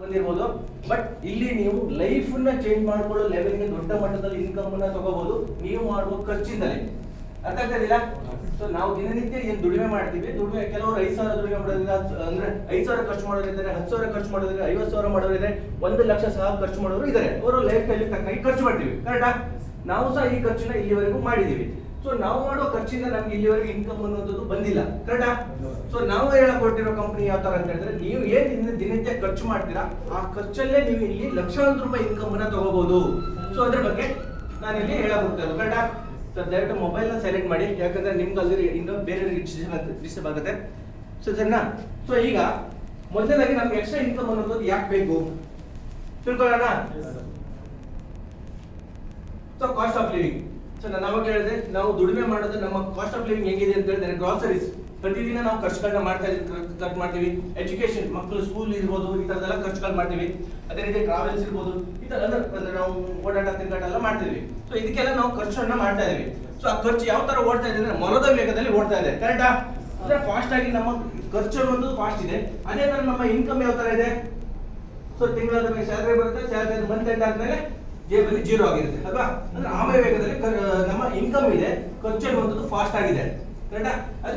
ಬಂದಿರಬಹುದು. ಬಟ್ ಇಲ್ಲಿ ನೀವು ಲೈಫ್ ನ ಚೇಂಜ್ ಮಾಡ್ಕೊಳ್ಳೋ ಲೆವೆಲ್ಗೆ ದೊಡ್ಡ ಮಟ್ಟದಲ್ಲಿ ಇನ್ಕಮ್ ಅನ್ನ ತಗೋಬಹುದು ನೀವು ಮಾಡುವ ಖರ್ಚಿಂದಲೇ. ಅರ್ಥ ಆಗ್ತದಿಲ್ಲ? ಸೊ ನಾವು ದಿನನಿತ್ಯ ಏನ್ ದುಡಿಮೆ ಮಾಡ್ತೀವಿ, ದುಡಿಮೆ ಕೆಲವರು 5,000 ದುಡಿಮೆ ಮಾಡೋದ್ರಿಂದ ಅಂದ್ರೆ 5,000 ಖರ್ಚು ಮಾಡೋರಿದ್ದಾರೆ, 10,000 ಖರ್ಚು ಮಾಡೋದ್ರಿಂದ 50,000 ಮಾಡೋರಿದ್ದಾರೆ, 1,00,000 ಸಹ ಖರ್ಚು ಮಾಡೋರು ಇದ್ದಾರೆ. ಅವರು ಲೈಫ್ ಸ್ಟೈಲ್ ತಕ್ಕಾಗಿ ಖರ್ಚು ಮಾಡ್ತೀವಿ, ಕರೆಕ್ಟಾ? ನಾವು ಸಹ ಈ ಖರ್ಚನ್ನ ಇಲ್ಲಿವರೆಗೂ ಮಾಡಿದೀವಿ. ಸೊ ನಾವು ಮಾಡೋ ಖರ್ಚಿಂದ ನಮ್ಗೆ ಇಲ್ಲಿವರೆಗೆ ಇನ್ಕಮ್ ಅನ್ನೋದು ಬಂದಿಲ್ಲ, ಕರೆಕ್ಟಾ? ಸೊ ನಾವು ಹೇಳಕ್ ಹೊರಟಿರೋ ಕಂಪನಿ ಯಾವ ತರ ಅಂತ ಹೇಳಿದ್ರೆ, ನೀವು ಏನ್ ದಿನನಿತ್ಯ ಖರ್ಚು ಮಾಡ್ತೀರಾ ಆ ಖರ್ಚಲ್ಲೇ ನೀವು ಇಲ್ಲಿ ಲಕ್ಷಾಂತರ ರೂಪಾಯಿ ಇನ್ಕಮ್ ಅನ್ನ ತಗೋಬಹುದು. ಸೊ ಅದ್ರ ಬಗ್ಗೆ ನಾನು ಇಲ್ಲಿ ಹೇಳಕ್ ಹೋಗ್ತೇನೆ, ಕರೆಕ್ಟಾ? ಸೊ ದಯವಿಟ್ಟು ಮೊಬೈಲ್ ನ ಸೈಲೆಂಟ್ ಮಾಡಿ, ಯಾಕಂದ್ರೆ ನಿಮ್ಗೆ ಅಲ್ಲಿ ಇನ್ನು ಬೇರೆ ಡಿಸ್ಟರ್ಬ್ ಆಗುತ್ತೆ. ಸೊ ಸರಿನಾ? ಸೊ ಈಗ ಮೊದಲನೇದಾಗಿ ನಮ್ಗೆ ಎಕ್ಸ್ಟ್ರಾ ಇನ್ಕಮ್ ಅನ್ನೋದು ಯಾಕೆ ಬೇಕು ತಿಳ್ಕೊಳ್ಳೋಣ. So cost of living. So ನಾನು ಅವಾಗ ಹೇಳಿದೆ, ನಾವು ದುಡಿಮೆ ಮಾಡೋದು ನಮ್ಮ ಕಾಸ್ಟ್ ಆಫ್ ಲಿವಿಂಗ್ ಹೆಂಗಿದೆ ಅಂತ ಹೇಳಿದ್ರೆ, ಗ್ರಾಸರೀಸ್ ಪ್ರತಿದಿನ ನಾವು ಖರ್ಚುಗಳನ್ನ ಖರ್ಚು ಮಾಡ್ತೀವಿ. ಎಜುಕೇಶನ್, ಮಕ್ಕಳು ಸ್ಕೂಲ್ ಇರ್ಬೋದು, ಈ ತರದೆಲ್ಲ ಖರ್ಚುಗಳು ಮಾಡ್ತೀವಿ. ಅದೇ ರೀತಿ ಟ್ರಾವೆಲ್ಸ್ ಇರ್ಬೋದು, ಈ ತರ ಅಂದ್ರೆ ನಾವು ಓಡಾಟ ತಿರುಗಾಟ ಎಲ್ಲ ಮಾಡ್ತೀವಿ. ಸೊ ಇದಕ್ಕೆಲ್ಲ ನಾವು ಖರ್ಚನ್ನ ಮಾಡ್ತಾ ಇದೀವಿ. ಸೊ ಆ ಖರ್ಚು ಯಾವ ತರ ಓಡ್ತಾ ಇದೆ ಅಂದ್ರೆ ಮೊಲದ ವೇಗದಲ್ಲಿ ಓಡ್ತಾ ಇದೆ, ಕರೆಕ್ಟಾ? ಅಂದ್ರೆ ಫಾಸ್ಟ್ ಆಗಿ ನಮ್ಮ ಖರ್ಚು ಅನ್ನೋದು ಫಾಸ್ಟ್ ಇದೆ. ಅದೇ ತರ ನಮ್ಮ ಇನ್ಕಮ್ ಯಾವ ತರ ಇದೆ? ಸೊ ತಿಂಗಳ ಸ್ಯಾಲರಿ ಬರುತ್ತೆ, ಸ್ಯಾಲರಿ ಮಂತ್ ಎಂಡ್ ಆದ್ಮೇಲೆ ಜೇಬಲ್ಲಿ ಜೀರೋ ಆಗಿರುತ್ತೆ ಅಲ್ವಾ? ಅಂದ್ರೆ ಆಮೆ ವೇಗದಲ್ಲಿ ನಮ್ಮ ಇನ್ಕಮ್ ಇದೆ, ಖರ್ಚು ಅನ್ನುವಂಥದ್ದು ಫಾಸ್ಟ್ ಆಗಿದೆ, ಕರೆಕ್ಟಾ?